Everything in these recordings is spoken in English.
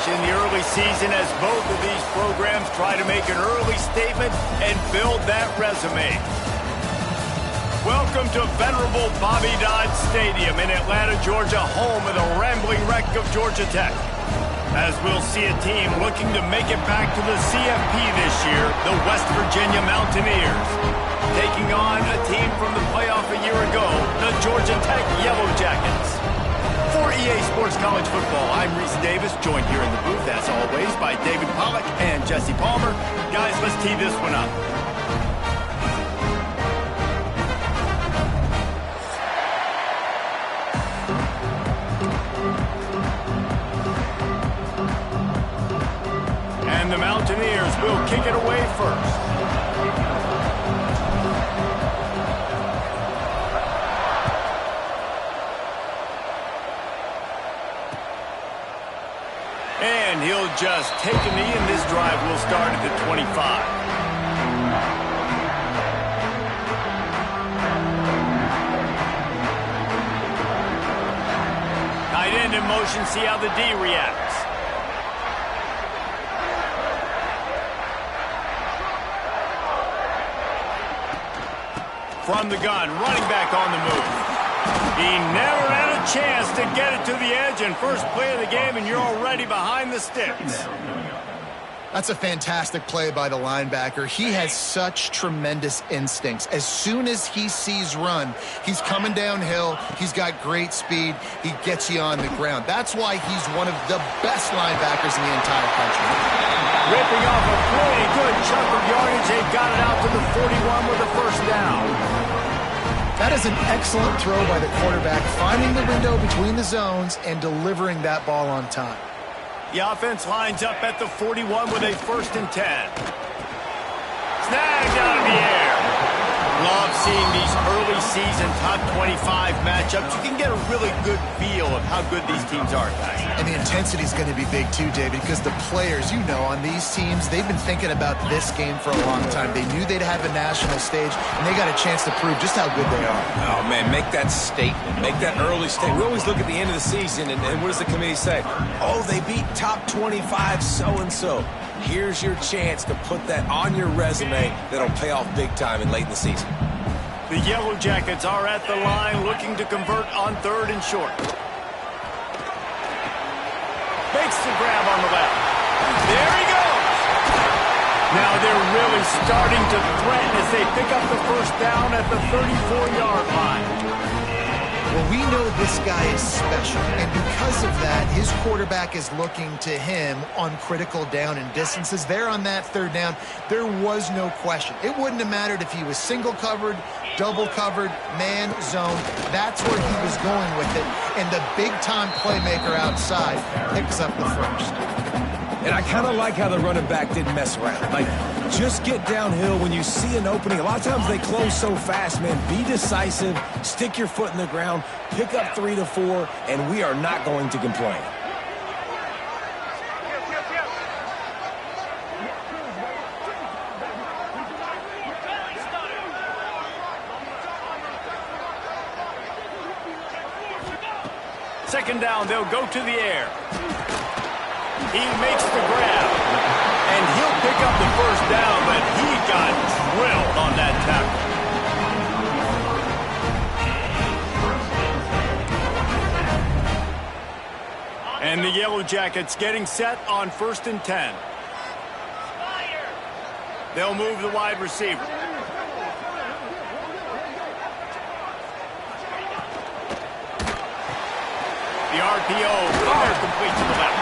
in the early season as both of these programs try to make an early statement and build that resume. Welcome to venerable Bobby Dodd Stadium in Atlanta, Georgia, home of the rambling wreck of Georgia Tech. As we'll see a team looking to make it back to the CFP this year, the West Virginia Mountaineers, taking on a team from the playoff a year ago, the Georgia Tech Yellow Jackets. For EA Sports College Football, I'm Reese Davis, joined here in the booth, as always, by David Pollack and Jesse Palmer. Guys, let's tee this one up. And the Mountaineers will kick it away first. And he'll just take a knee, and this drive will start at the 25. Tight end in motion, see how the D reacts. From the gun, running back on the move. He never had a chance to get it to the edge, and first play of the game, and you're already behind the sticks. That's a fantastic play by the linebacker. He has such tremendous instincts. As soon as he sees run, he's coming downhill. He's got great speed. He gets you on the ground. That's why he's one of the best linebackers in the entire country. Ripping off a pretty good chunk of yardage. They got it out to the 41 with a first down. That is an excellent throw by the quarterback, finding the window between the zones and delivering that ball on time. The offense lines up at the 41 with a 1st and 10. Snagged out of the air. Love seeing these early season top 25 matchups. You can get a really good feel of how good these teams are, guys. And the intensity is going to be big too, David, because the players, you know, on these teams, they've been thinking about this game for a long time. They knew they'd have a national stage, and they got a chance to prove just how good they are. Oh, man, make that statement. Make that early statement. We always look at the end of the season, and what does the committee say? Oh, they beat top 25 so-and-so. Here's your chance to put that on your resume that'll pay off big time and late in the season. The Yellow Jackets are at the line looking to convert on 3rd and short. Makes the grab on the left. There he goes. Now they're really starting to threaten as they pick up the first down at the 34-yard line. Well, we know this guy is special, and because of that, his quarterback is looking to him on critical down and distances. There on that 3rd down, there was no question. It wouldn't have mattered if he was single covered, double covered, man, zone. That's where he was going with it, and the big-time playmaker outside picks up the first. And I kind of like how the running back didn't mess around. Like, just get downhill when you see an opening. A lot of times they close so fast, man. Be decisive, stick your foot in the ground, pick up 3 to 4, and we are not going to complain. Second down, they'll go to the air. He makes the grab, and he'll pick up the first down, but he got drilled on that tackle. And the Yellow Jackets getting set on 1st and 10. They'll move the wide receiver. The RPO, fire complete to the left.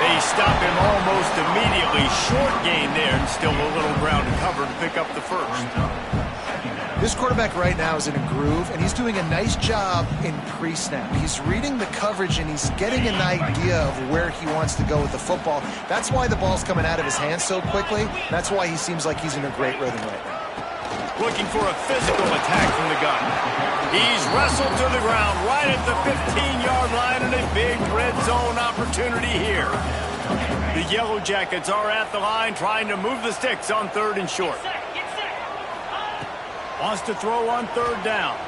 They stop him almost immediately. Short gain there, and still a little ground to cover to pick up the first. This quarterback right now is in a groove, and he's doing a nice job in pre-snap. He's reading the coverage, and he's getting an idea of where he wants to go with the football. That's why the ball's coming out of his hands so quickly. That's why he seems like he's in a great rhythm right now. Looking for a physical attack from the gun. He's wrestled to the ground right at the 15-yard line, and a big red zone opportunity here. The Yellow Jackets are at the line trying to move the sticks on 3rd and short. Wants to throw on 3rd down.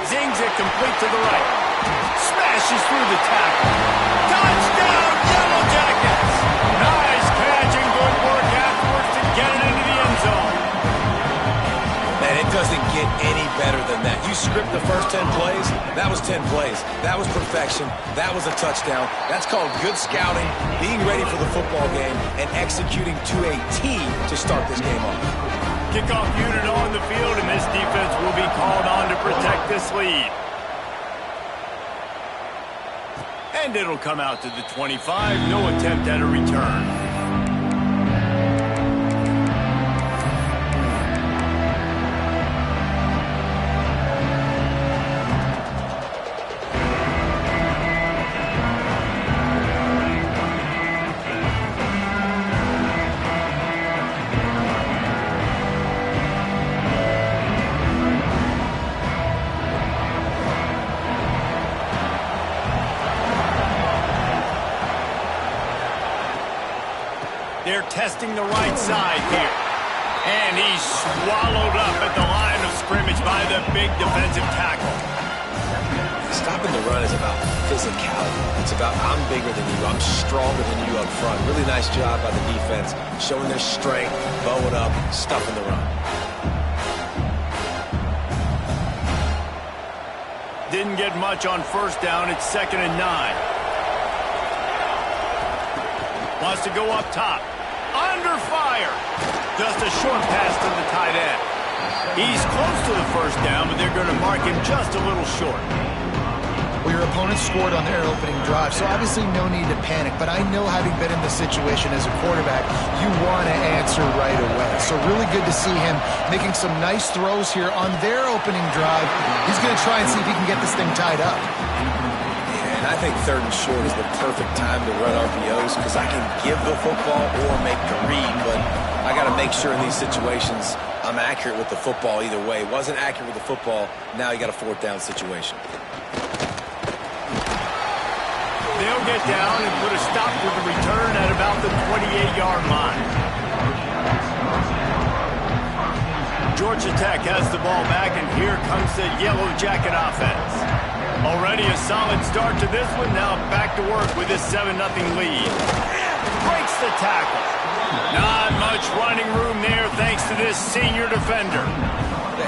Zings it complete to the right. Smashes through the tackle. Touchdown! on that. You script the first 10 plays, that was 10 plays. That was perfection. That was a touchdown. That's called good scouting, being ready for the football game, and executing to a T to start this game off. Kickoff unit on the field, and this defense will be called on to protect this lead. And it'll come out to the 25. No attempt at a return. They're testing the right side here. And he's swallowed up at the line of scrimmage by the big defensive tackle. Stopping the run is about physicality. It's about I'm bigger than you. I'm stronger than you up front. Really nice job by the defense, showing their strength, bow it up, stuffing the run. Didn't get much on first down. It's 2nd and 9. Wants to go up top. Under fire. Just a short pass to the tight end. He's close to the first down, but they're going to mark him just a little short. Well, your opponent scored on their opening drive, so obviously no need to panic. But I know, having been in this situation as a quarterback, you want to answer right away. So really good to see him making some nice throws here on their opening drive. He's going to try and see if he can get this thing tied up. And I think 3rd and short is the perfect time to run RPOs because I can give the football or make the read, but I got to make sure in these situations I'm accurate with the football either way. Wasn't accurate with the football, now you got a 4th down situation. They'll get down and put a stop to the return at about the 28-yard line. Georgia Tech has the ball back, and here comes the Yellow Jacket offense. Already a solid start to this one. Now back to work with this 7-0 lead. Breaks the tackle. Not much running room there thanks to this senior defender.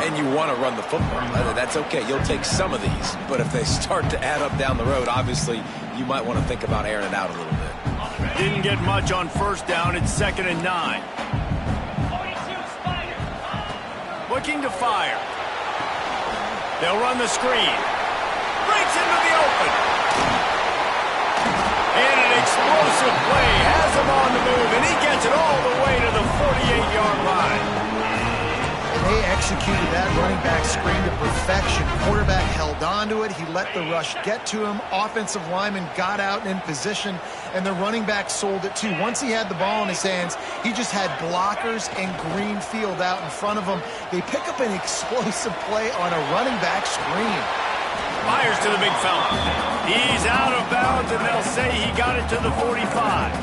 And you want to run the football. That's okay. You'll take some of these. But if they start to add up down the road, obviously you might want to think about airing it out a little bit. Didn't get much on first down. It's 2nd and 9. Looking to fire. They'll run the screen. Breaks into the open. And an explosive play has him on the move, and he gets it all the way to the 48-yard line. They executed that running back screen to perfection. Quarterback held on to it. He let the rush get to him. Offensive lineman got out and in position, and the running back sold it too. Once he had the ball in his hands, he just had blockers and green field out in front of him. They pick up an explosive play on a running back screen. Fires to the big fella. He's out of bounds, and they'll say he got it to the 45.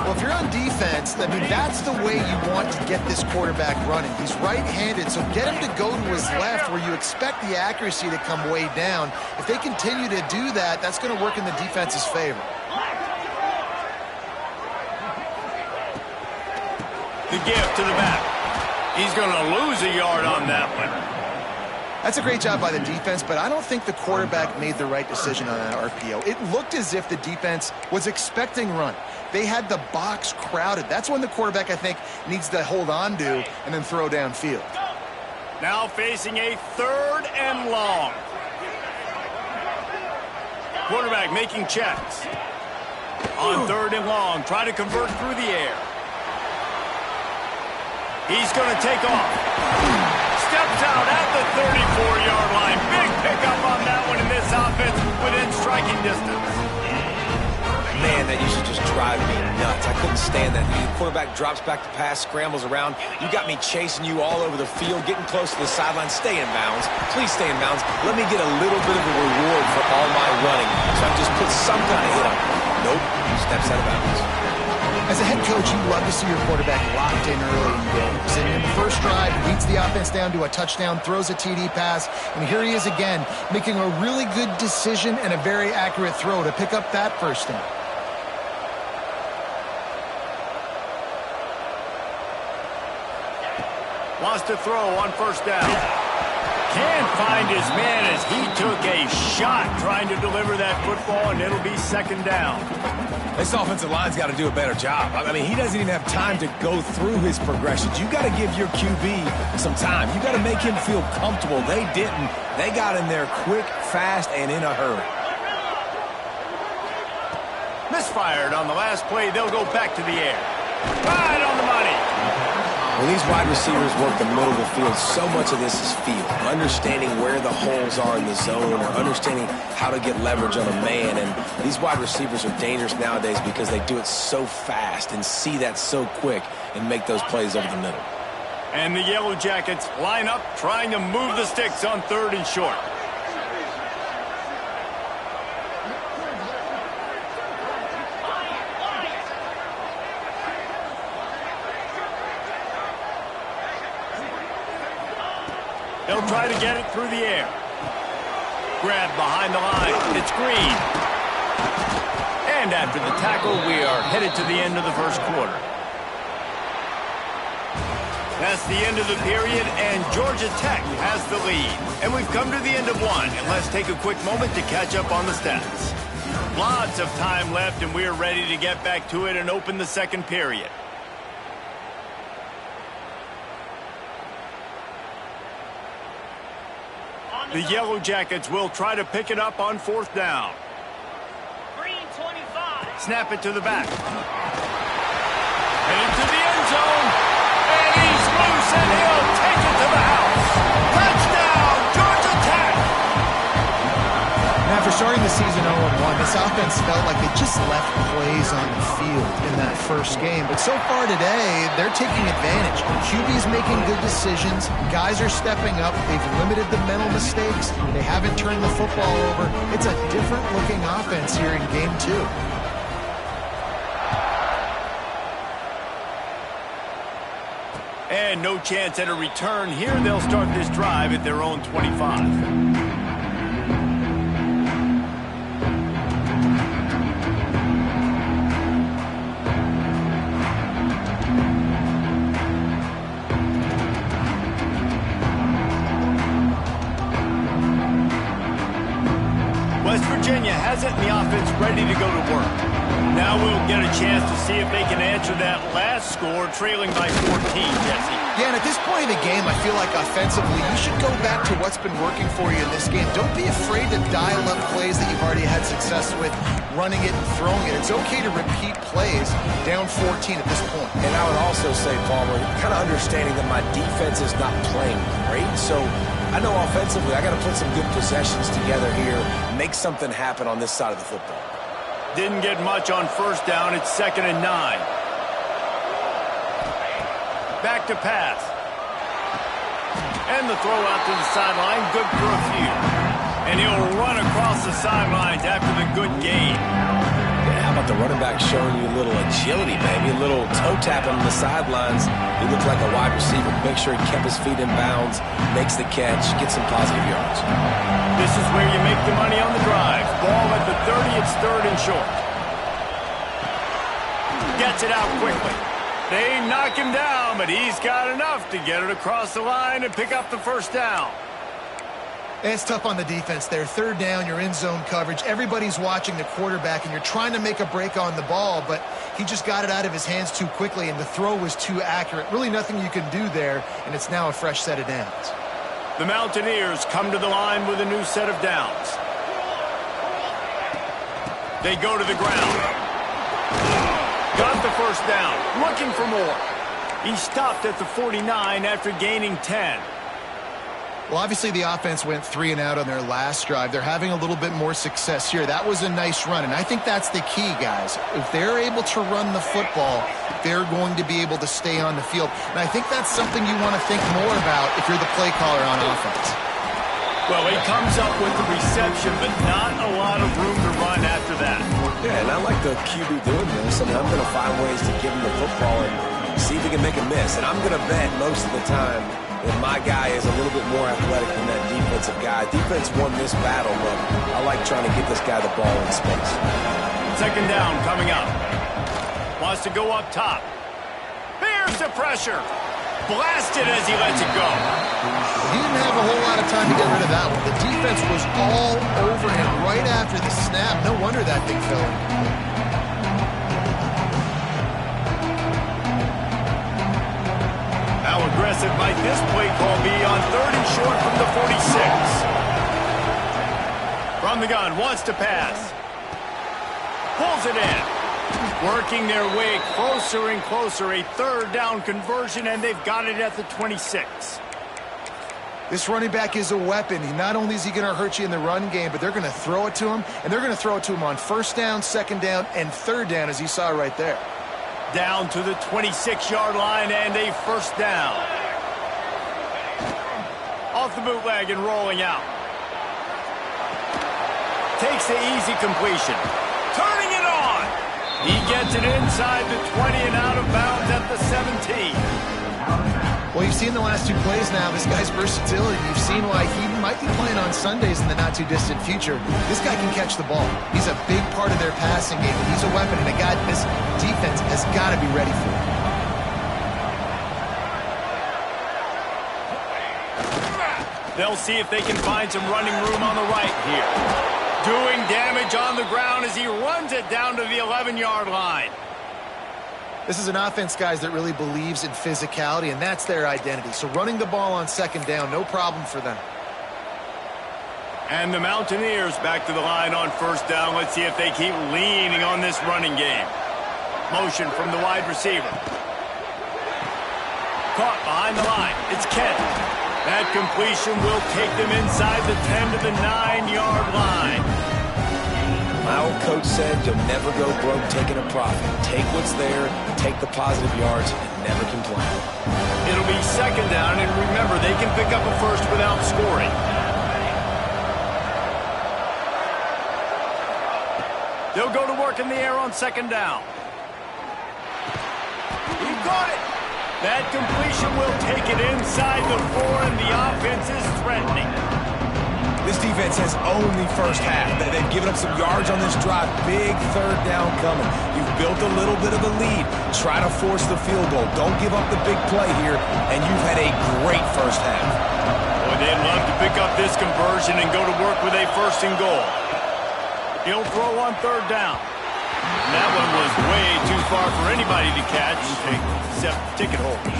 Well, if you're on defense, I mean, that's the way you want to get this quarterback running. He's right-handed, so get him to go to his left where you expect the accuracy to come way down. If they continue to do that, that's going to work in the defense's favor. The gift to the back. He's going to lose a yard on that one. That's a great job by the defense, but I don't think the quarterback made the right decision on that RPO. It looked as if the defense was expecting run. They had the box crowded. That's when the quarterback, I think, needs to hold on to and then throw downfield. Now facing a 3rd and long. Quarterback making checks. On 3rd and long, try to convert through the air. He's going to take off. Steps out at the 34-yard line. Big pickup on that one, and this offense within striking distance. Man, that used to just drive me nuts. I couldn't stand that. The quarterback drops back to pass, scrambles around. You got me chasing you all over the field, getting close to the sideline. Stay in bounds. Please stay in bounds. Let me get a little bit of a reward for all my running. So I just put some kind of hit on him. Nope. Steps out of bounds. As a head coach, you love to see your quarterback locked in early in games. And in the first drive, he leads the offense down to a touchdown, throws a TD pass, and here he is again, making a really good decision and a very accurate throw to pick up that first down. Wants to throw on first down. Can't find his man as he took a shot trying to deliver that football, and it'll be second down. This offensive line's got to do a better job. I mean, he doesn't even have time to go through his progressions. You got to give your QB some time. You got to make him feel comfortable. They didn't. They got in there quick, fast, and in a hurry. Misfired on the last play. They'll go back to the air. Right on the money. When these wide receivers work the middle of the field, so much of this is feel. Understanding where the holes are in the zone or understanding how to get leverage on a man. And these wide receivers are dangerous nowadays because they do it so fast and see that so quick and make those plays over the middle. And the Yellow Jackets line up trying to move the sticks on 3rd and short. They'll try to get it through the air. Grab behind the line. It's Green. And after the tackle, we are headed to the end of the first quarter. That's the end of the period, and Georgia Tech has the lead. And we've come to the end of one, and let's take a quick moment to catch up on the stats. Lots of time left, and we're ready to get back to it and open the second period. The Yellow Jackets will try to pick it up on 4th down. Green 25. Snap it to the back. And into the end zone. And he's loose, and he'll take it to the house. Touchdown, Georgia Tech! And after starting the season 0-1, this offense felt like they just left plays on the field in that first game. But so far today, they're taking advantage. QB's making good decisions. Guys are stepping up. They've limited the mental mistakes. They haven't turned the football over. It's a different-looking offense here in Game 2. And no chance at a return here. They'll start this drive at their own 25. West Virginia has it, and the offense ready to go to work. Now we'll get a chance to see if they can answer that last score, trailing by 14, Jesse. Yeah, and at this point in the game, I feel like offensively, you should go back to what's been working for you in this game. Don't be afraid to dial up plays that you've already had success with, running it and throwing it. It's okay to repeat plays down 14 at this point. And I would also say, Palmer, kind of understanding that my defense is not playing great, so I know offensively I got to put some good possessions together here, make something happen on this side of the football. Didn't get much on 1st down. It's 2nd and 9. Back to pass. And the throw out to the sideline. Good for a few. And he'll run across the sidelines after the good gain. Yeah, how about the running back showing you a little agility, baby? A little toe tapping on the sidelines. He looked like a wide receiver. Make sure he kept his feet in bounds, makes the catch, gets some positive yards. This is where you make the money on the drive. Ball at the 30, it's 3rd and short. Gets it out quickly. They knock him down, but he's got enough to get it across the line and pick up the 1st down. It's tough on the defense there. 3rd down, you're in zone coverage. Everybody's watching the quarterback, and you're trying to make a break on the ball, but he just got it out of his hands too quickly, and the throw was too accurate. Really nothing you can do there, and it's now a fresh set of downs. The Mountaineers come to the line with a new set of downs. They go to the ground. Got the 1st down. Looking for more. He stopped at the 49 after gaining 10. Well, obviously the offense went 3 and out on their last drive. They're having a little bit more success here. That was a nice run, and I think that's the key, guys. If they're able to run the football, they're going to be able to stay on the field. And I think that's something you want to think more about if you're the play caller on offense. Well, he comes up with the reception, but not a lot of room to run after that. Yeah, and I like the QB doing this. I mean, I'm going to find ways to give him the football and see if he can make a miss. And I'm going to bet most of the time that my guy is a little bit more athletic than that defensive guy. Defense won this battle, but I like trying to get this guy the ball in space. 2nd down coming up. Wants to go up top. There's the pressure. Blasted as he lets it go. He didn't have a whole lot of time to get rid of that one. The defense was all over him right after the snap. No wonder that thing fell in. How aggressive might this play call be on 3rd and short from the 46? From the gun, wants to pass. Pulls it in. Working their way closer and closer. A 3rd down conversion, and they've got it at the 26. This running back is a weapon. Not only is he going to hurt you in the run game, but they're going to throw it to him, and they're going to throw it to him on 1st down, 2nd down, and 3rd down, as you saw right there. Down to the 26-yard line, and a 1st down. Off the bootleg and rolling out. Takes the easy completion. Turning it on. He gets it inside the 20 and out of bounds at the 17. Well, you've seen the last 2 plays now. This guy's versatility. You've seen why he might be playing on Sundays in the not-too-distant future. This guy can catch the ball. He's a big part of their passing game. He's a weapon, and a guy this defense has got to be ready for. They'll see if they can find some running room on the right here. Doing damage on the ground as he runs it down to the 11-yard line. This is an offense, guys, that really believes in physicality, and that's their identity. So running the ball on 2nd down, no problem for them. And the Mountaineers back to the line on 1st down. Let's see if they keep leaning on this running game. Motion from the wide receiver. Caught behind the line. It's Kent. That completion will take them inside the 10 to the 9-yard line. My old coach said you'll never go broke taking a profit. Take what's there, take the positive yards, and never complain. It'll be 2nd down, and remember, they can pick up a 1st without scoring. They'll go to work in the air on 2nd down. He caught it. That completion will take it inside the 4, and the offense is threatening. This defense has only 1st half. They've given up some yards on this drive. Big 3rd down coming. You've built a little bit of a lead. Try to force the field goal. Don't give up the big play here, and you've had a great 1st half. Boy, they'd love to pick up this conversion and go to work with a 1st and goal. He'll throw on 3rd down. And that one was way too far for anybody to catch, except ticket holders.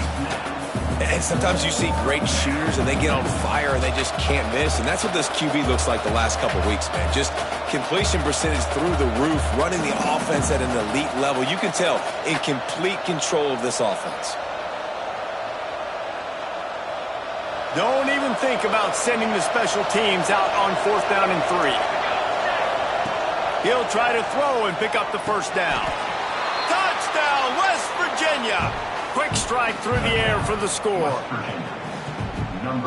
And sometimes you see great shooters and they get on fire and they just can't miss. And that's what this QB looks like the last couple weeks, man. Just completion percentage through the roof, running the offense at an elite level. You can tell in complete control of this offense. Don't even think about sending the special teams out on 4th down and 3. He'll try to throw and pick up the 1st down. Touchdown, West Virginia. Quick strike through the air for the score.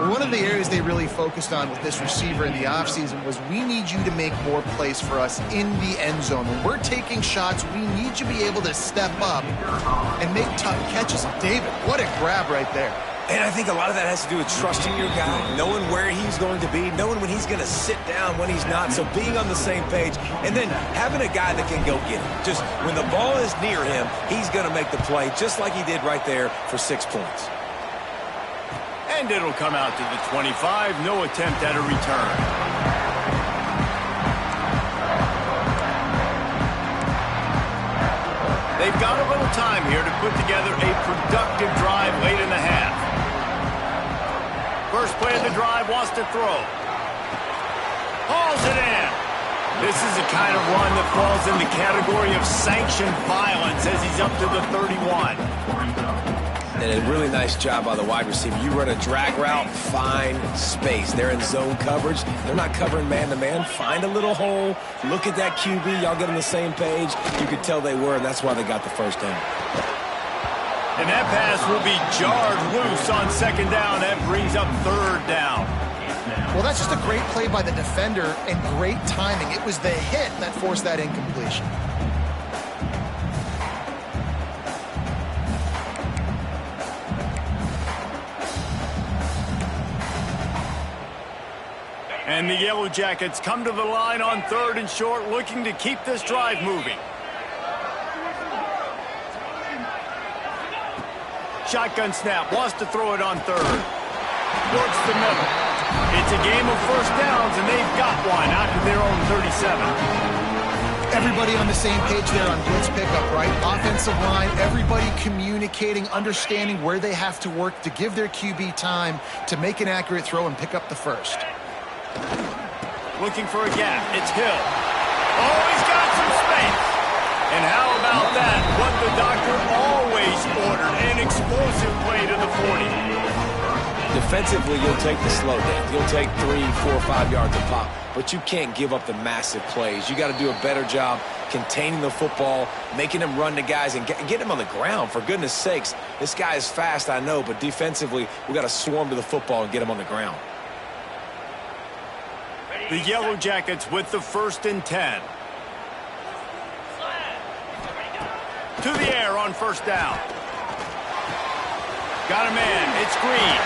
One of the areas they really focused on with this receiver in the offseason was we need you to make more plays for us in the end zone. When we're taking shots, we need you to be able to step up and make tough catches. David, what a grab right there. And I think a lot of that has to do with trusting your guy, knowing where he's going to be, knowing when he's going to sit down, when he's not. So being on the same page, and then having a guy that can go get it. Just when the ball is near him, he's going to make the play, just like he did right there for 6 points. And it'll come out to the 25. No attempt at a return. They've got a little time here to put together a productive drive late in the half. First play of the drive, wants to throw. Hauls it in. This is the kind of run that falls in the category of sanctioned violence as he's up to the 31. And a really nice job by the wide receiver. You run a drag route, find space. They're in zone coverage. They're not covering man-to-man. Find a little hole. Look at that QB. Y'all get on the same page. You could tell they were, and that's why they got the 1st down. And that pass will be jarred loose on 2nd down. That brings up 3rd down. Well, that's just a great play by the defender and great timing. It was the hit that forced that incompletion. And the Yellow Jackets come to the line on 3rd and short, looking to keep this drive moving. Shotgun snap, wants to throw it on third. Works the middle. It's a game of first downs, and they've got one out to their own 37. Everybody on the same page there on blitz pickup, right? Offensive line, everybody communicating, understanding where they have to work to give their QB time to make an accurate throw and pick up the first. Looking for a gap. It's Hill. Oh, he's got some space. And how about that? What the doctor always ordered, an explosive play to the 40. Defensively, you'll take the slow down. You'll take 3, 4, 5 yards a pop, but you can't give up the massive plays. You got to do a better job containing the football, making them run to guys, and get him on the ground. For goodness sakes, this guy is fast, I know, but defensively, we got to swarm to the football and get him on the ground. The Yellow Jackets with the 1st and 10. To the air on first down. Got a man. It's Green.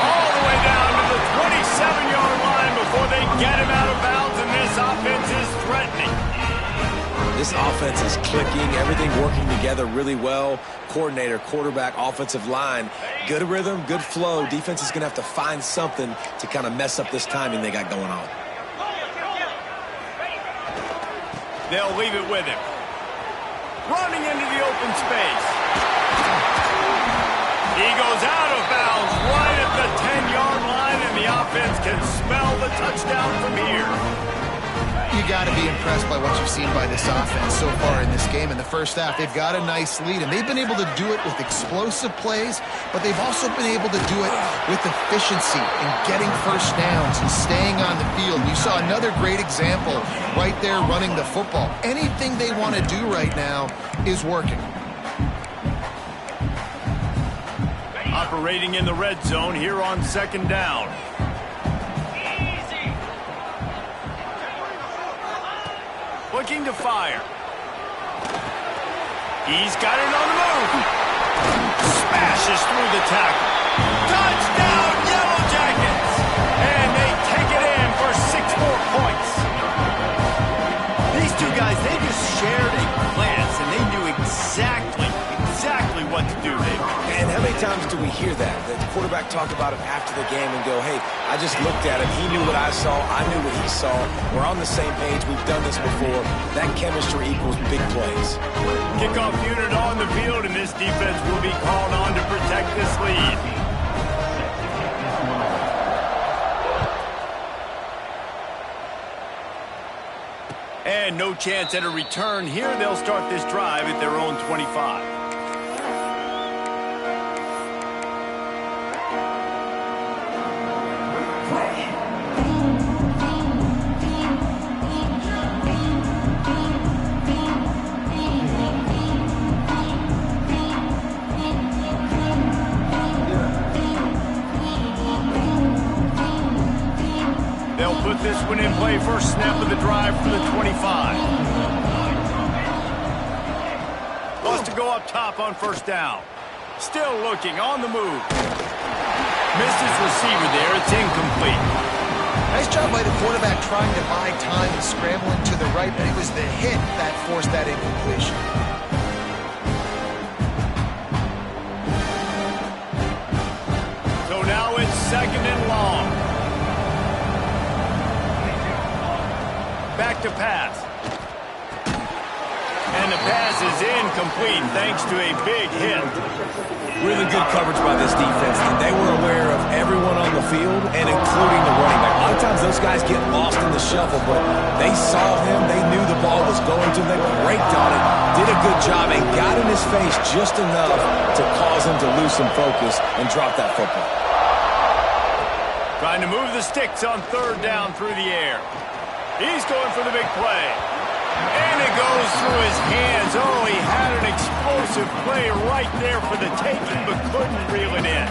All the way down to the 27-yard line before they get him out of bounds, and this offense is threatening. This offense is clicking, everything working together really well. Coordinator, quarterback, offensive line, good rhythm, good flow. Defense is going to have to find something to kind of mess up this timing they got going on. They'll leave it with him. Running into the open space. He goes out of bounds right at the 10-yard line, and the offense can smell the touchdown from here. You got to be impressed by what you've seen by this offense so far in this game. In the first half, they've got a nice lead, and they've been able to do it with explosive plays, but they've also been able to do it with efficiency and getting first downs and staying on the field. You saw another great example right there running the football. Anything they want to do right now is working. Operating in the red zone here on 2nd down. Looking to fire. He's got it on the move. Smashes through the tackle. Touchdown, Yellow Jackets! And they take it in for 6 more points. These two guys, they just shared a glance, and they knew exactly what to do there. And how many times do we hear that? The quarterback talk about it after the game and go, hey, I just looked at him. He knew what I saw. I knew what he saw. We're on the same page. We've done this before. That chemistry equals big plays. Kickoff unit on the field, and this defense will be called on to protect this lead. And no chance at a return here. They'll start this drive at their own 25. Put this one in play. First snap of the drive for the 25. Wants to go up top on first down. Still looking on the move. Missed his receiver there. It's incomplete. Nice job by the quarterback trying to buy time and scrambling to the right, but it was the hit that forced that incompletion. So now it's 2nd and long. Back to pass. And the pass is incomplete thanks to a big hit. Really good coverage by this defense. And they were aware of everyone on the field and including the running back. A lot of times those guys get lost in the shuffle, but they saw him. They knew the ball was going to. They braked on it, did a good job, and got in his face just enough to cause him to lose some focus and drop that football. Trying to move the sticks on 3rd down through the air. He's going for the big play. And it goes through his hands. Oh, he had an explosive play right there for the taking, but couldn't reel it in.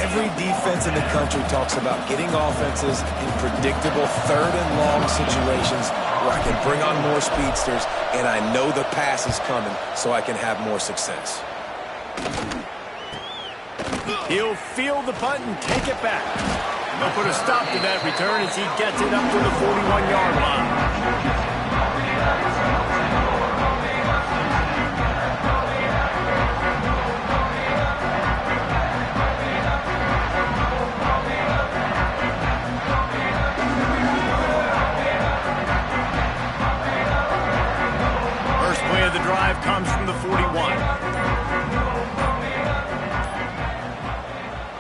Every defense in the country talks about getting offenses in predictable 3rd and long situations where I can bring on more speedsters, and I know the pass is coming, so I can have more success. He'll field the punt and take it back. They'll put a stop to that return as he gets it up to the 41-yard line.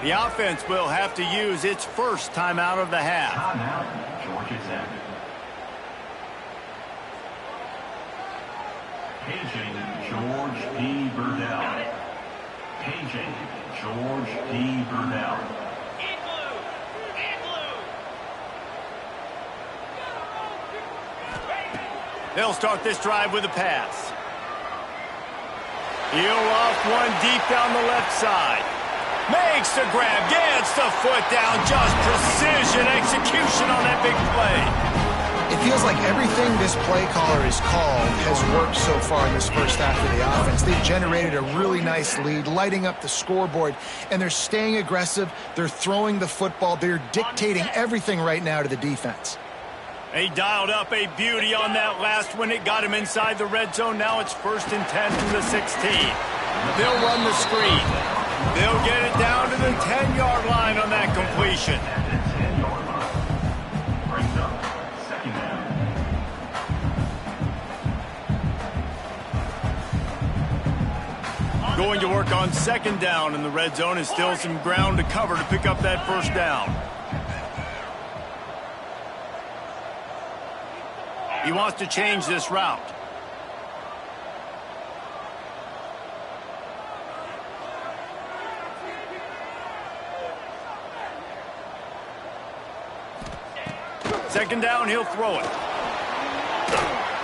The offense will have to use its first timeout of the half. Timeout, Georgia Tech. Paging George P. Burdell. Paging George P. Burdell. In blue. In blue. They'll start this drive with a pass. He'll off one deep down the left side. Makes the grab, gets the foot down, just precision execution on that big play. It feels like everything this play caller has called has worked so far in this first half of the offense. They've generated a really nice lead, lighting up the scoreboard, and they're staying aggressive. They're throwing the football. They're dictating everything right now to the defense. They dialed up a beauty on that last one. It got him inside the red zone. Now it's 1st and 10 from the 16. They'll run the screen. They'll get it down to the 10-yard line on that completion. At the 10-yard line. Brings up second down. Going to work on 2nd down in the red zone, and still some ground to cover to pick up that 1st down. He wants to change this route. Second down, he'll throw it.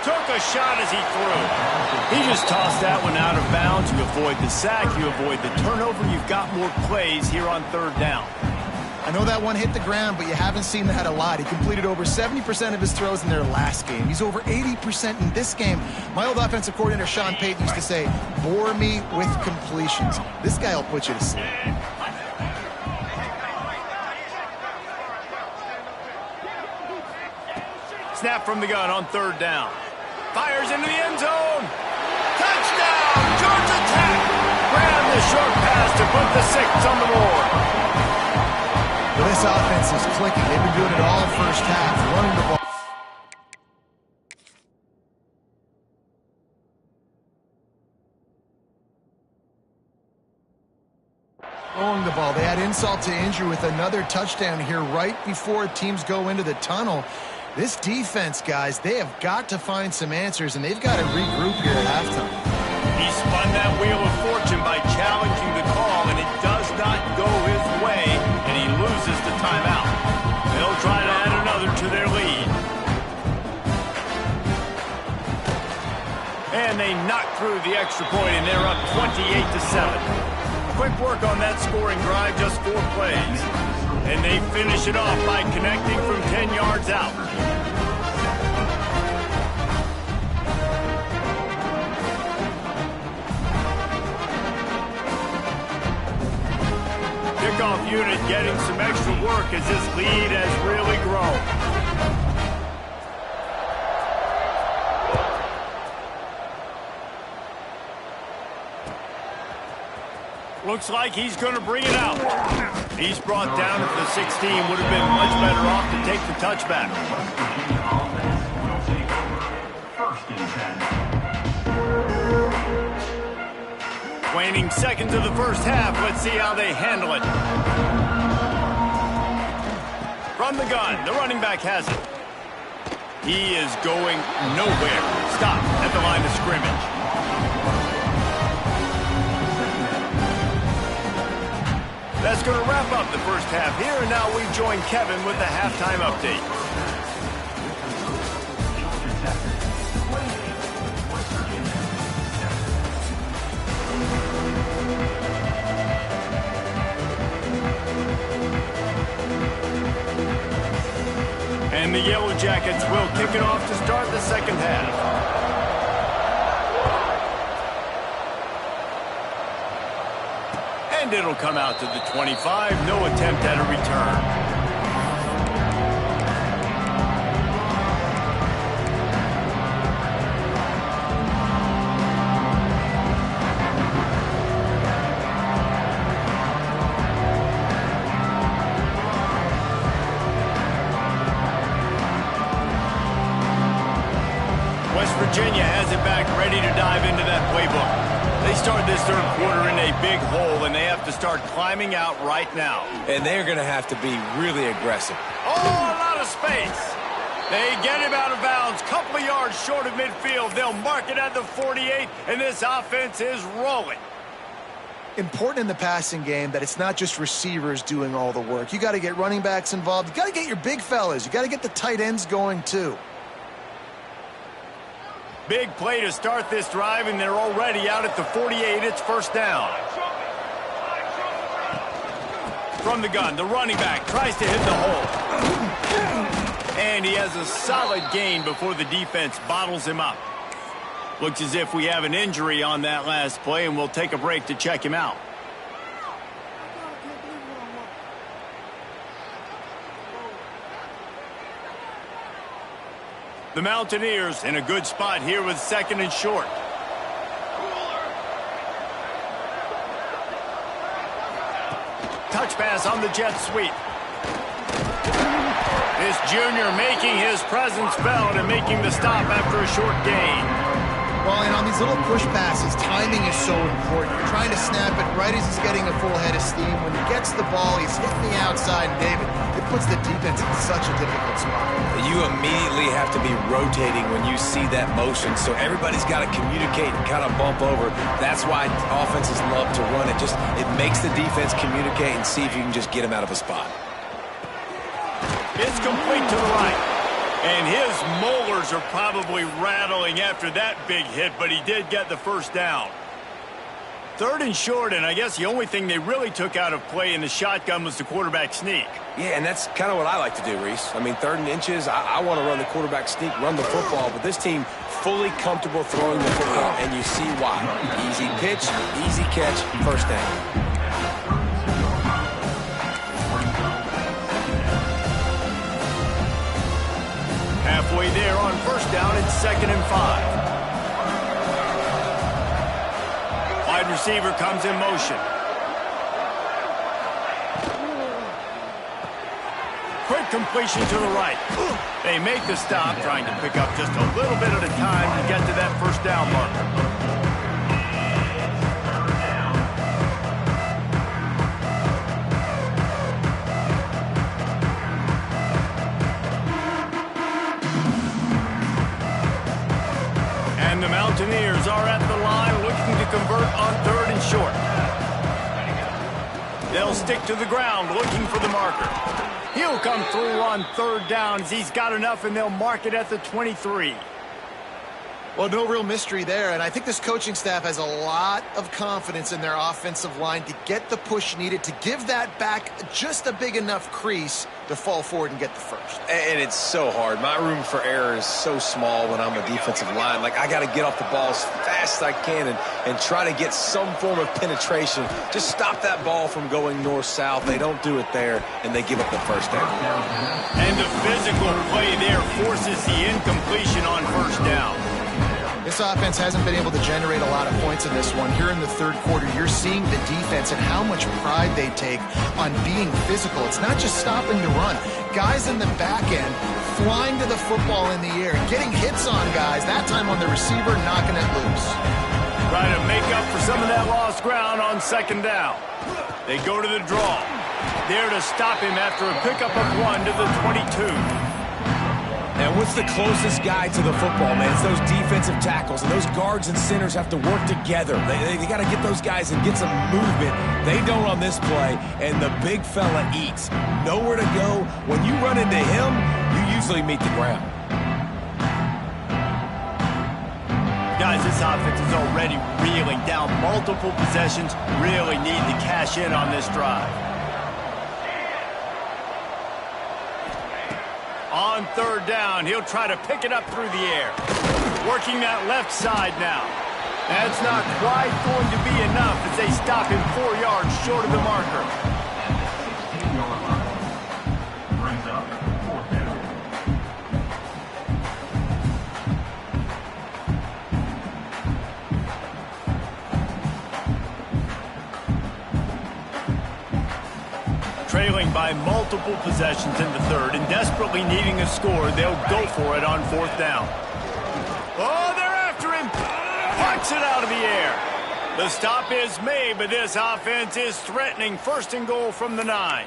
Took a shot as he threw. He just tossed that one out of bounds. You avoid the sack, you avoid the turnover. You've got more plays here on 3rd down. I know that one hit the ground, but you haven't seen that a lot. He completed over 70% of his throws in their last game. He's over 80% in this game. My old offensive coordinator, Sean Payton, used to say, bore me with completions. This guy will put you to sleep. Snap from the gun on 3rd down. Fires into the end zone. Touchdown, Georgia Tech. Ran the short pass to put the 6 on the board. Well, this offense is clicking. They've been doing it all first half, running the ball. Throwing the ball. They had insult to injury with another touchdown here right before teams go into the tunnel. This defense, guys, they have got to find some answers, and they've got to regroup here at halftime. He spun that wheel of fortune by challenging the call, and it does not go his way, and he loses the timeout. They'll try to add another to their lead. And they knock through the extra point, and they're up 28-7. Quick work on that scoring drive, just 4 plays. And they finish it off by connecting from 10 yards out. Kickoff unit getting some extra work as this lead has really grown. Looks like he's going to bring it out. He's brought down at the 16. Would have been much better off to take the touchback. Waning seconds of the first half. Let's see how they handle it. From the gun, the running back has it. He is going nowhere. Stop at the line of scrimmage. That's going to wrap up the first half here, and now we join Kevin with the halftime update. And the Yellow Jackets will kick it off to start the second half. And it'll come out to the 25. No attempt at a return. West Virginia has it back, ready to dive into that playbook. They start this third quarter in a big hole, and they have to start climbing out right now. And they're going to have to be really aggressive. Oh, a lot of space. They get him out of bounds, couple of yards short of midfield. They'll mark it at the 48, and this offense is rolling. Important in the passing game that it's not just receivers doing all the work. You got to get running backs involved. You got to get your big fellas. You got to get the tight ends going too. Big play to start this drive, and they're already out at the 48. It's first down. From the gun, the running back tries to hit the hole. And he has a solid gain before the defense bottles him up. Looks as if we have an injury on that last play, and we'll take a break to check him out. The Mountaineers in a good spot here with second and short. Touch pass on the jet sweep. This junior making his presence felt and making the stop after a short gain. Well, and on these little push passes, timing is so important. You're trying to snap it right as he's getting a full head of steam. When he gets the ball, he's hitting the outside, and David, it puts the defense in such a difficult spot. You immediately have to be rotating when you see that motion, so everybody's got to communicate and kind of bump over. That's why offenses love to run it. It makes the defense communicate and see if you can just get him out of a spot. It's complete to the right. And his molars are probably rattling after that big hit, but he did get the first down. Third and short, and I guess the only thing they really took out of play in the shotgun was the quarterback sneak. Yeah, and that's kind of what I like to do, Reese. I mean, third and inches, I want to run the quarterback sneak, run the football, but this team fully comfortable throwing the football, and you see why. Easy pitch, easy catch, first down. Halfway there on first down, it's 2nd and 5. Wide receiver comes in motion. Quick completion to the right. They make the stop, trying to pick up just a little bit at a time to get to that first down marker. And the Mountaineers are at the line looking to convert on third and short. They'll stick to the ground looking for the marker. He'll come through on third down as he's got enough, and they'll mark it at the 23. Well, no real mystery there, and I think this coaching staff has a lot of confidence in their offensive line to get the push needed to give that back just a big enough crease to fall forward and get the first. And it's so hard. My room for error is so small when I'm a defensive line. Like, I got to get off the ball as fast as I can and try to get some form of penetration. Just stop that ball from going north-south. They don't do it there, and they give up the first down. And the physical play there forces the incompletion on first down. This offense hasn't been able to generate a lot of points in this one. Here in the third quarter, you're seeing the defense and how much pride they take on being physical. It's not just stopping to run. Guys in the back end flying to the football in the air, getting hits on guys, that time on the receiver, knocking it loose. Trying to make up for some of that lost ground on second down. They go to the draw. There to stop him after a pickup of 1 to the 22. And what's the closest guy to the football, man? It's those defensive tackles, and those guards and centers have to work together. They got to get those guys and get some movement. They don't on this play, and the big fella eats. Nowhere to go. When you run into him, you usually meet the ground. Guys, this offense is already reeling down multiple possessions. Really need to cash in on this drive. On third down, he'll try to pick it up through the air. Working that left side now. That's not quite going to be enough as they stop him 4 yards short of the marker. Brings up 4th down. Trailing by multiple possessions in the third and desperately needing a score, they'll go for it on 4th down. Oh, they're after him. Punch it out of the air. The stop is made, but this offense is threatening. First and goal from the 9.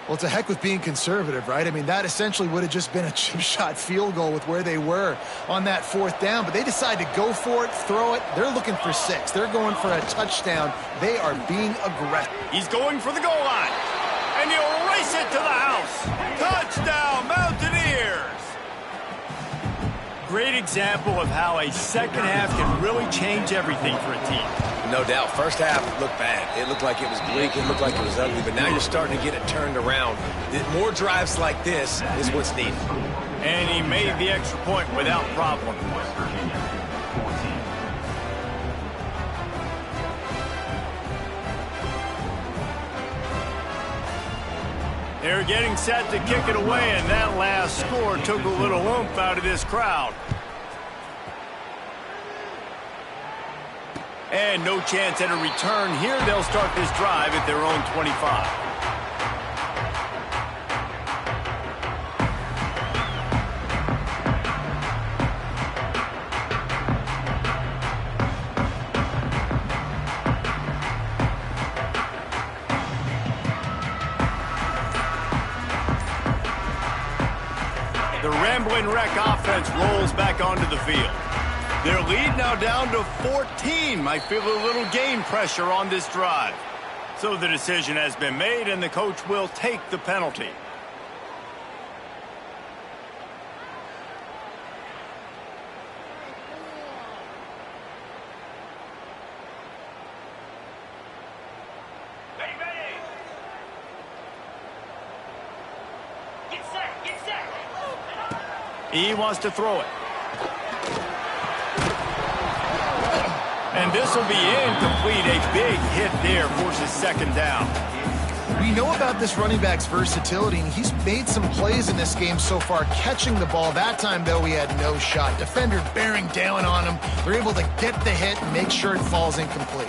Well, to heck with being conservative, right? I mean, that essentially would have just been a chip shot field goal with where they were on that 4th down. But they decided to go for it, throw it. They're looking for 6. They're going for a touchdown. They are being aggressive. He's going for the goal line. And he'll race it to the house. Touchdown, Mountaineers! Great example of how a second half can really change everything for a team. No doubt. First half looked bad. It looked like it was bleak. It looked like it was ugly. But now you're starting to get it turned around. More drives like this is what's needed. And he made the extra point without problem. They're getting set to kick it away, and that last score took a little oomph out of this crowd. And no chance at a return here. They'll start this drive at their own 25. The Rambling Wreck offense rolls back onto the field. Their lead now down to 14. Might feel a little game pressure on this drive. So the decision has been made, and the coach will take the penalty. Ready. Get set. He wants to throw it. And this will be incomplete. A big hit there forces second down. We know about this running back's versatility, and he's made some plays in this game so far, catching the ball. That time, though, he had no shot. Defender bearing down on him. They're able to get the hit and make sure it falls incomplete.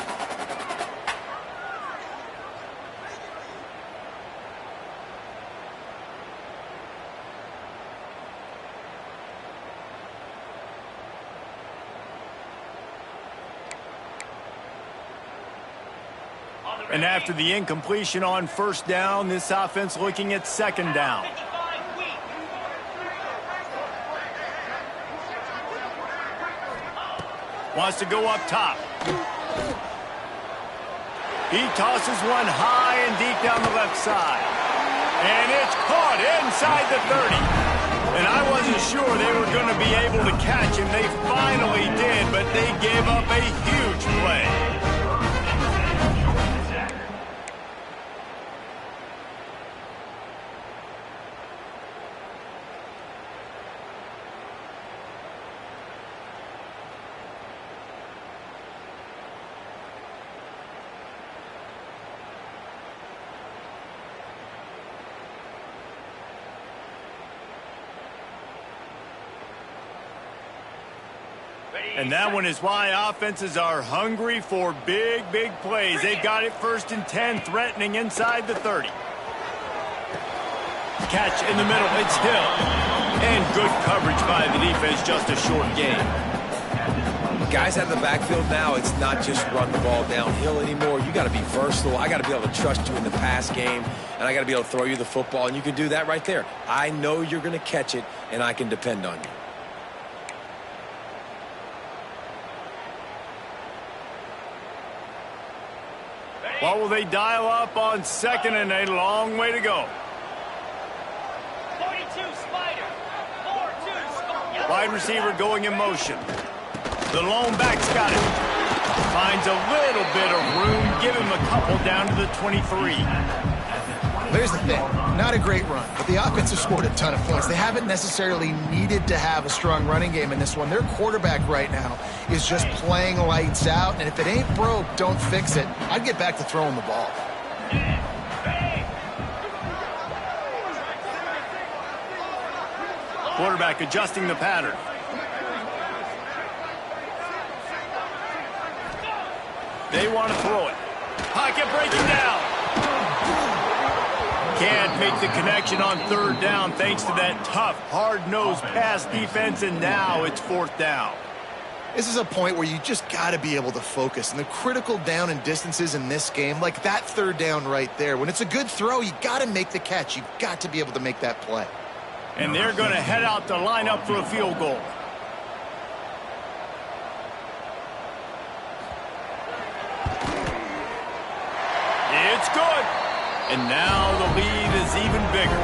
And after the incompletion on first down, this offense looking at second down. Wants to go up top. He tosses one high and deep down the left side. And it's caught inside the 30. And I wasn't sure they were going to be able to catch him. They finally did, but they gave up a huge play. And that one is why offenses are hungry for big, big plays. They've got it 1st and 10, threatening inside the 30. Catch in the middle, it's Hill. And good coverage by the defense, just a short gain. Guys out of the backfield now, it's not just run the ball downhill anymore. You got to be versatile. I got to be able to trust you in the pass game, and I got to be able to throw you the football, and you can do that right there. I know you're going to catch it, and I can depend on you. What will they dial up on second, and a long way to go? 42 Spider. 4-2 Spider. Wide receiver going in motion. The lone back's got it. Finds a little bit of room. Give him a couple down to the 23. Here's the thing. Not a great run, but the offense has scored a ton of points. They haven't necessarily needed to have a strong running game in this one. Their quarterback right now is just playing lights out, and if it ain't broke, don't fix it. I'd get back to throwing the ball. Quarterback adjusting the pattern. They want to throw it. Pocket breaking down. Can't make the connection on third down thanks to that tough, hard-nosed pass defense, and now it's 4th down. This is a point where you just got to be able to focus. And the critical down and distances in this game, like that third down right there, when it's a good throw, you got to make the catch. You've got to be able to make that play. And they're going to head out to line up for a field goal. It's good. And now the lead is even bigger.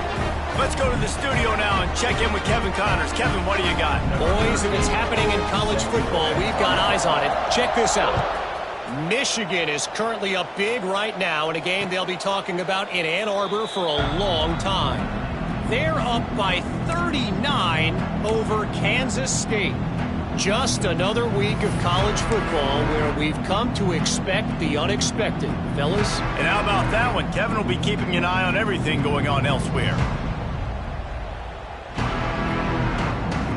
Let's go to the studio now and check in with Kevin Connors. Kevin, what do you got? Boys, if it's happening in college football, we've got eyes on it. Check this out. Michigan is currently up big right now in a game they'll be talking about in Ann Arbor for a long time. They're up by 39 over Kansas State. Just another week of college football where we've come to expect the unexpected, fellas. And how about that one? Kevin will be keeping an eye on everything going on elsewhere.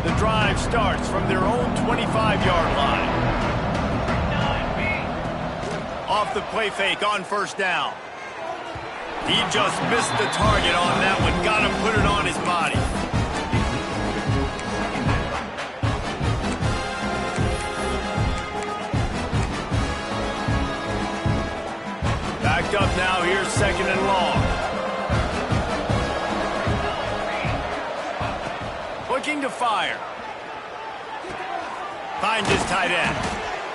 The drive starts from their own 25-yard line. Off the play fake on first down. He just missed the target on that one. Got to put it on his body. Backed up now. Here's second and long. Looking to fire. Finds his tight end.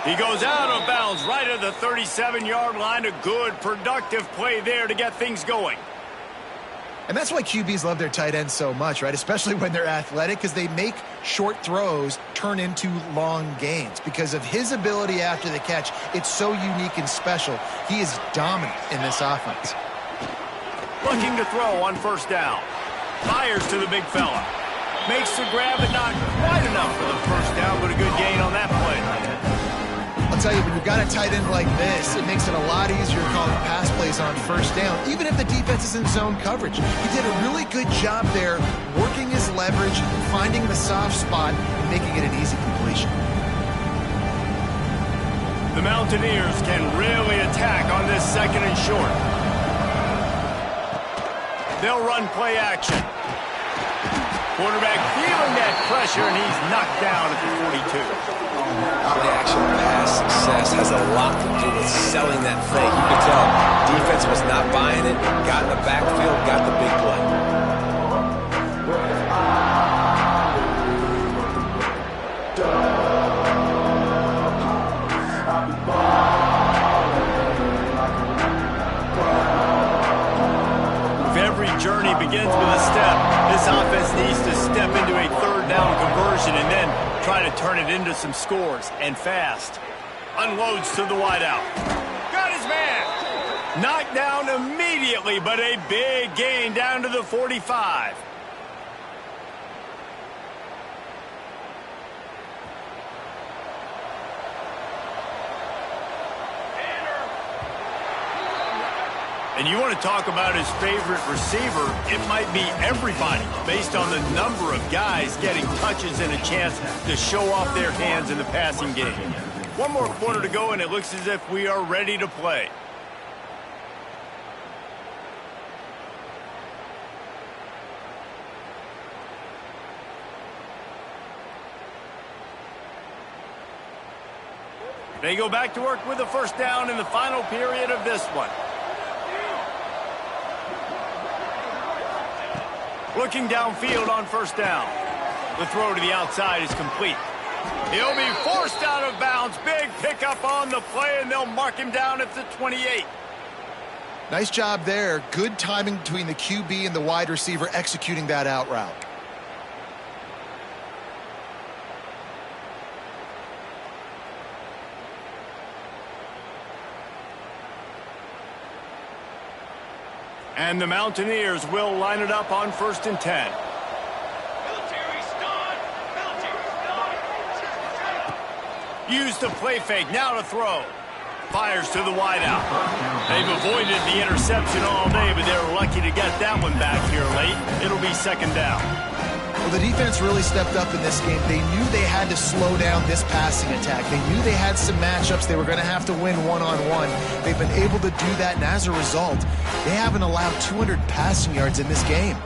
He goes out of bounds right at the 37-yard line. A good, productive play there to get things going. And that's why QBs love their tight ends so much, right? Especially when they're athletic, because they make short throws turn into long gains. Because of his ability after the catch, it's so unique and special. He is dominant in this offense. Looking to throw on first down. Fires to the big fella. Makes the grab, but not quite enough for the first down, but a good gain on that play. I'll tell you, when you've got a tight end like this, it makes it a lot easier calling pass plays on first down, even if the defense is in zone coverage. He did a really good job there, working his leverage, finding the soft spot, and making it an easy completion. The Mountaineers can really attack on this second and short. They'll run play action. Quarterback feeling that pressure, and he's knocked down at the 42. Play-action pass success has a lot to do with selling that fake. You can tell defense was not buying it, got in the backfield, got the big play. If every journey begins with a step, this offense needs to step into a third down conversion and then try to turn it into some scores, and fast. Unloads to the wideout. Got his man. Knocked down immediately, but a big gain down to the 45. And you want to talk about his favorite receiver, it might be everybody based on the number of guys getting touches and a chance to show off their hands in the passing game. One more quarter to go, and it looks as if we are ready to play. They go back to work with the first down in the final period of this one. Looking downfield on first down. The throw to the outside is complete. He'll be forced out of bounds. Big pickup on the play, and they'll mark him down at the 28. Nice job there. Good timing between the QB and the wide receiver executing that out route. And the Mountaineers will line it up on 1st and 10. Used the play fake, now to throw. Fires to the wideout. They've avoided the interception all day, but they're lucky to get that one back here late. It'll be second down. Well, the defense really stepped up in this game. They knew they had to slow down this passing attack. They knew they had some matchups they were going to have to win one-on-one. They've been able to do that, and as a result, they haven't allowed 200 passing yards in this game.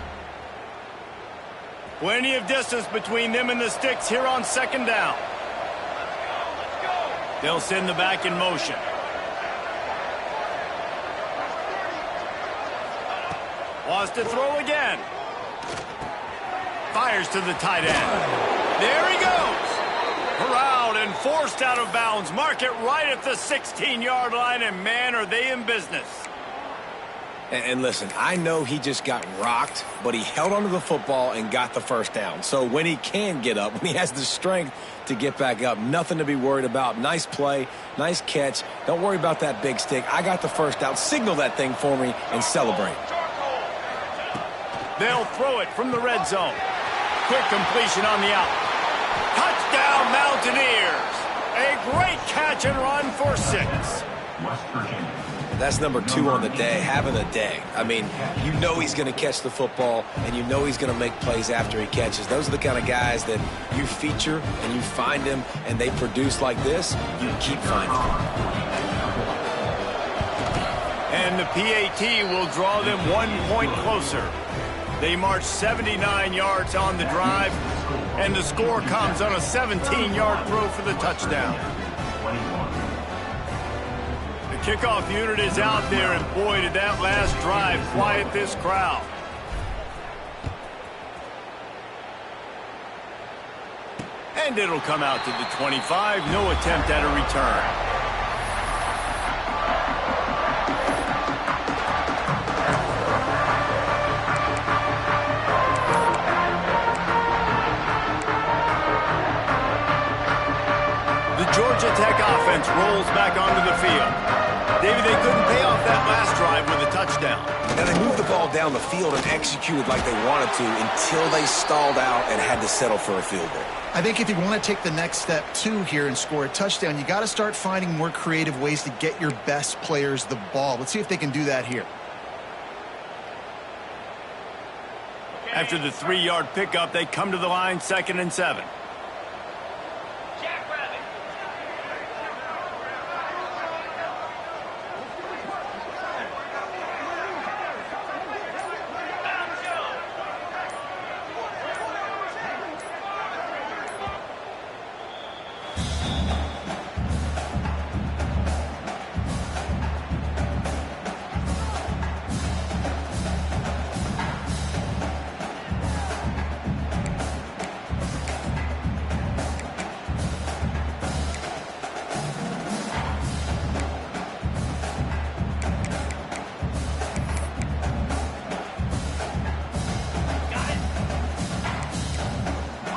Plenty of distance between them and the sticks here on second down. They'll send the back in motion. Wants to throw again. Fires to the tight end. There he goes. Corralled and forced out of bounds. Mark it right at the 16-yard line, and man, are they in business. And listen, I know he just got rocked, but he held onto the football and got the first down. So when he can get up, when he has the strength to get back up, nothing to be worried about. Nice play, nice catch. Don't worry about that big stick. I got the first down. Signal that thing for me and celebrate. They'll throw it from the red zone. Quick completion on the out. Touchdown, Mountaineers. A great catch and run for 6. West Virginia. That's number 2 on the day, having a day. I mean, you know he's going to catch the football, and you know he's going to make plays after he catches. Those are the kind of guys that you feature, and you find them, and they produce like this, you keep finding them. And the PAT will draw them 1 point closer. They march 79 yards on the drive, and the score comes on a 17-yard throw for the touchdown. The kickoff unit is out there, and boy, did that last drive quiet this crowd. And it'll come out to the 25. No attempt at a return. Georgia Tech offense rolls back onto the field. David, they couldn't pay off that last drive with a touchdown. Now they moved the ball down the field and executed like they wanted to until they stalled out and had to settle for a field goal. I think if you want to take the next step, too, here and score a touchdown, you got to start finding more creative ways to get your best players the ball. Let's see if they can do that here. After the 3-yard pickup, they come to the line, 2nd and 7.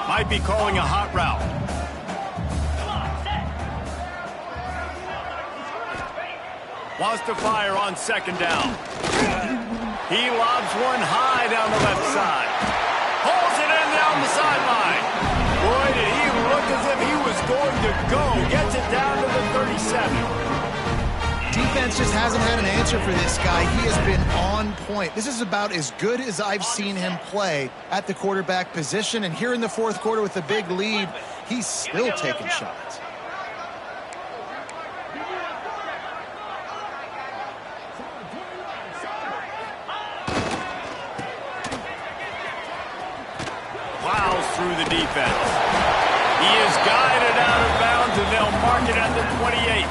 Might be calling a hot route. Wants to fire on 2nd down. He lobs one high down the left side. Pulls it in down the sideline. Boy, did he look as if he was going to go. Gets it down to the 37. Defense just hasn't had an answer for this guy. He has been on point. This is about as good as I've seen him play at the quarterback position. And here in the 4th quarter with a big lead, he's still taking shots. Plows through the defense. He is guided out of bounds, and they'll mark it at the 28.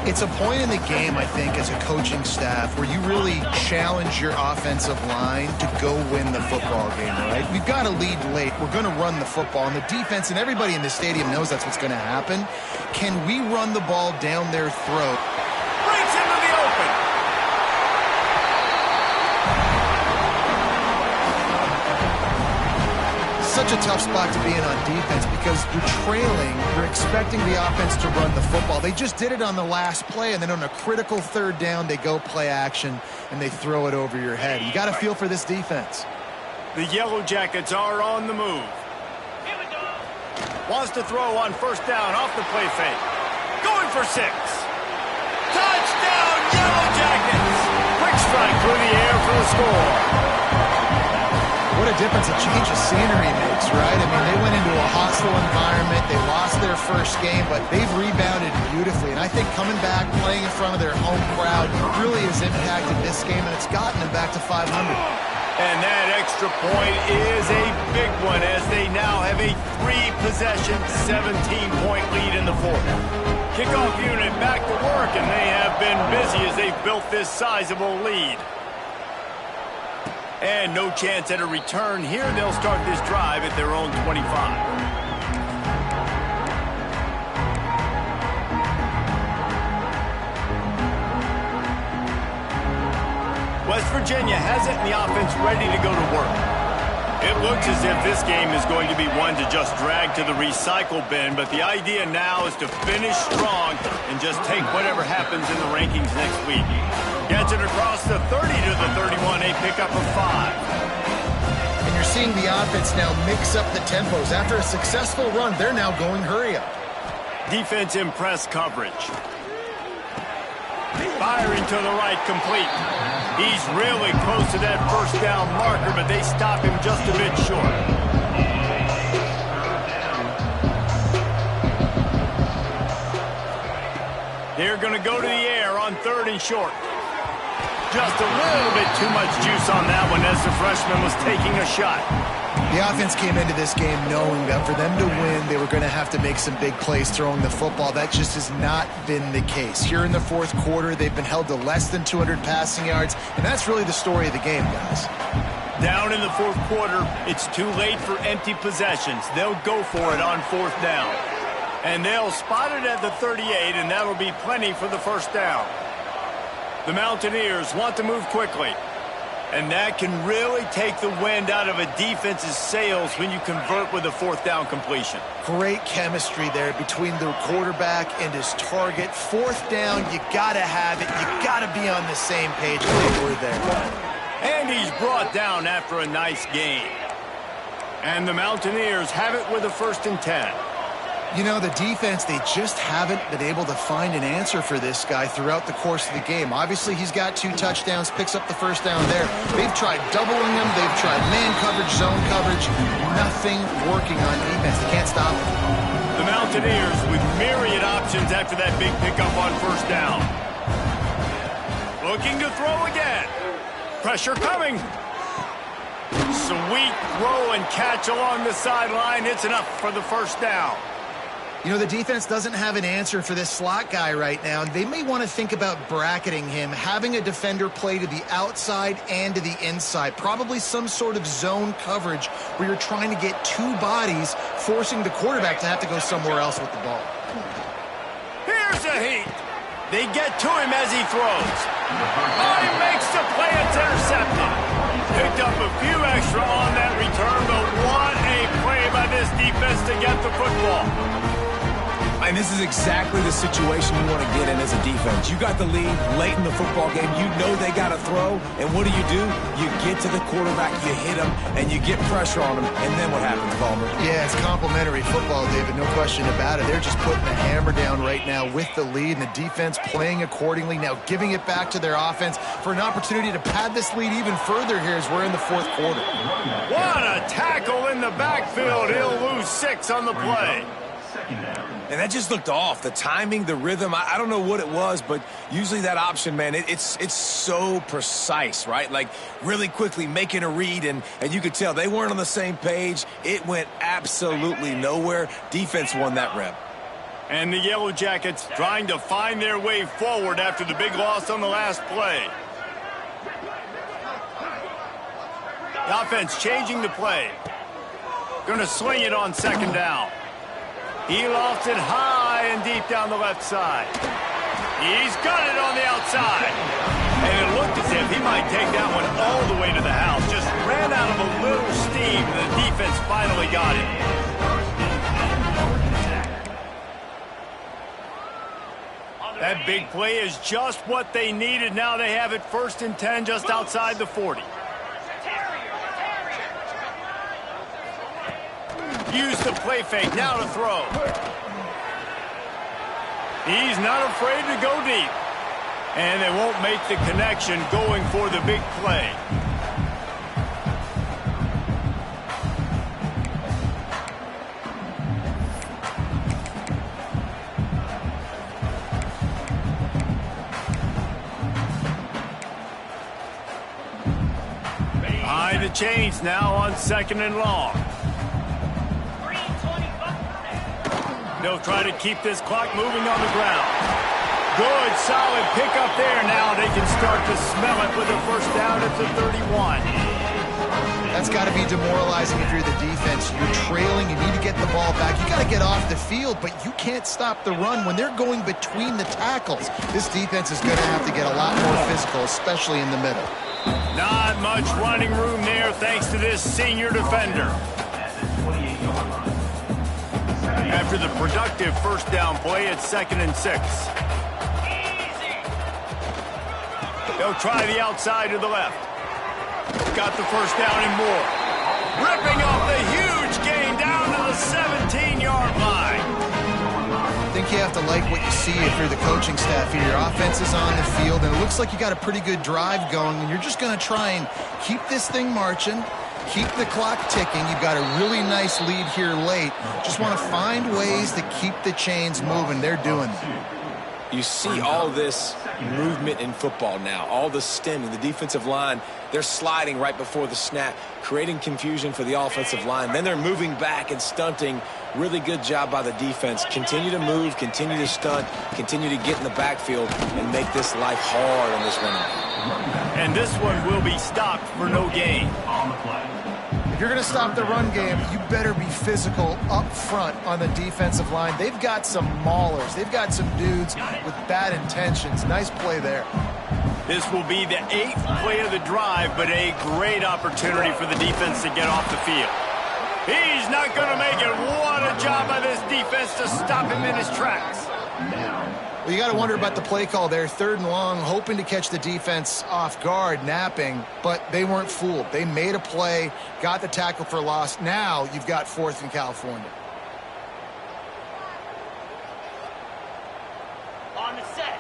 It's a point in the game, I think, as a coaching staff where you really challenge your offensive line to go win the football game, right? We've got to lead late. We're going to run the football. And the defense and everybody in the stadium knows that's what's going to happen. Can we run the ball down their throat? Breaks into the open. Such a tough spot to be in on defense because you're trailing, you're expecting the offense to run the football. They just did it on the last play, and then on a critical 3rd down, they go play action, and they throw it over your head. You got to feel for this defense. The Yellow Jackets are on the move. Wants to throw on 1st down off the play fake. Going for 6. Touchdown, Yellow Jackets! Quick strike through the air for the score. What a difference a change of scenery makes, right? I mean, they went into a hostile environment. They lost their first game, but they've rebounded beautifully. And I think coming back, playing in front of their home crowd really has impacted this game, and it's gotten them back to 500. And that extra point is a big one as they now have a 3-possession, 17-point lead in the fourth. Kickoff unit back to work, and they have been busy as they've built this sizable lead. And no chance at a return here. They'll start this drive at their own 25. West Virginia has it, and the offense ready to go to work. It looks as if this game is going to be one to just drag to the recycle bin, but the idea now is to finish strong and just take whatever happens in the rankings next week. Gets it across the 30 to the 31, a pickup of 5. And you're seeing the offense now mix up the tempos. After a successful run, they're now going hurry up. Defense in press coverage. Firing to the right, complete. He's really close to that first down marker, but they stop him just a bit short. They're going to go to the air on 3rd and short. Just a little bit too much juice on that one as the freshman was taking a shot. The offense came into this game knowing that for them to win, they were going to have to make some big plays throwing the football. That just has not been the case. Here in the fourth quarter, they've been held to less than 200 passing yards, and that's really the story of the game, guys. Down in the fourth quarter, it's too late for empty possessions. They'll go for it on 4th down. And they'll spot it at the 38, and that'll be plenty for the first down. The Mountaineers want to move quickly. And that can really take the wind out of a defense's sails when you convert with a 4th down completion. Great chemistry there between the quarterback and his target. 4th down, you got to have it. You got to be on the same page. They were there. And he's brought down after a nice gain. And the Mountaineers have it with a 1st and 10. You know, the defense, they just haven't been able to find an answer for this guy throughout the course of the game. Obviously, he's got 2 touchdowns, picks up the first down there. They've tried doubling him. They've tried man coverage, zone coverage. Nothing working on defense. They can't stop him. The Mountaineers with myriad options after that big pickup on 1st down. Looking to throw again. Pressure coming. Sweet throw and catch along the sideline. It's enough for the first down. You know, the defense doesn't have an answer for this slot guy right now. They may want to think about bracketing him, having a defender play to the outside and to the inside. Probably some sort of zone coverage where you're trying to get 2 bodies, forcing the quarterback to have to go somewhere else with the ball. Here's a heat. They get to him as he throws. Oh, he makes the play. It's intercepted. Picked up a few extra on that return, but what a play by this defense to get the football. And this is exactly the situation you want to get in as a defense. You got the lead late in the football game. You know they got to throw. And what do? You get to the quarterback, you hit him, and you get pressure on him. And then what happens, Palmer? Yeah, it's complimentary football, David. No question about it. They're just putting the hammer down right now with the lead, and the defense playing accordingly. Now giving it back to their offense for an opportunity to pad this lead even further here as we're in the fourth quarter. What a tackle in the backfield. He'll lose 6 on the play. And that just looked off. The timing, the rhythm, I don't know what it was, but usually that option, man, it's so precise, right? Like really quickly making a read, and you could tell they weren't on the same page. It went absolutely nowhere. Defense won that rep. And the Yellow Jackets trying to find their way forward after the big loss on the last play. The offense changing the play. Going to sling it on 2nd down. He lofts it high and deep down the left side. He's got it on the outside. And it looked as if he might take that one all the way to the house. Just ran out of a little steam, and the defense finally got it. That big play is just what they needed. Now they have it 1st and 10 just outside the 40. Use the play fake, now to throw. He's not afraid to go deep. And they won't make the connection going for the big play. the chains now on 2nd and long. 3:25. They'll try to keep this clock moving on the ground. Good, solid pickup there. Now they can start to smell it with a first down at the 31. That's got to be demoralizing if you're the defense. You're trailing. You need to get the ball back. You got to get off the field, but you can't stop the run when they're going between the tackles. This defense is going to have to get a lot more physical, especially in the middle. Not much running room there thanks to this senior defender. After the productive first down play, it's 2nd and 6. They'll try the outside to the left. Got the first down and more. Ripping off the huge gain down to the 17-yard line. I think you have to like what you see if you're the coaching staff here. Your offense is on the field, and it looks like you got a pretty good drive going, and you're just going to try and keep this thing marching, keep the clock ticking. You've got a really nice lead here late. Just want to find ways to keep the chains moving. They're doing that. You see all this movement in football now, all the stemming, the defensive line, they're sliding right before the snap, creating confusion for the offensive line. Then they're moving back and stunting. Really good job by the defense. Continue to move, continue to stunt, continue to get in the backfield and make this life hard on this running back. And this one will be stopped for no gain. If you're going to stop the run game, you better be physical up front on the defensive line. They've got some maulers. They've got some dudes with bad intentions. Nice play there. This will be the 8th play of the drive, but a great opportunity for the defense to get off the field. He's not going to make it. What a job by this defense to stop him in his tracks. Well, you got to wonder about the play call there. 3rd and long, hoping to catch the defense off guard, napping, but they weren't fooled. They made a play, got the tackle for loss. Now you've got 4th in California. On the set.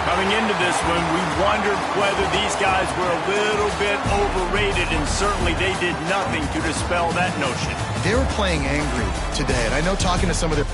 Coming into this one, we wondered whether these guys were a little bit overrated, and certainly they did nothing to dispel that notion. They were playing angry today, and I know talking to some of their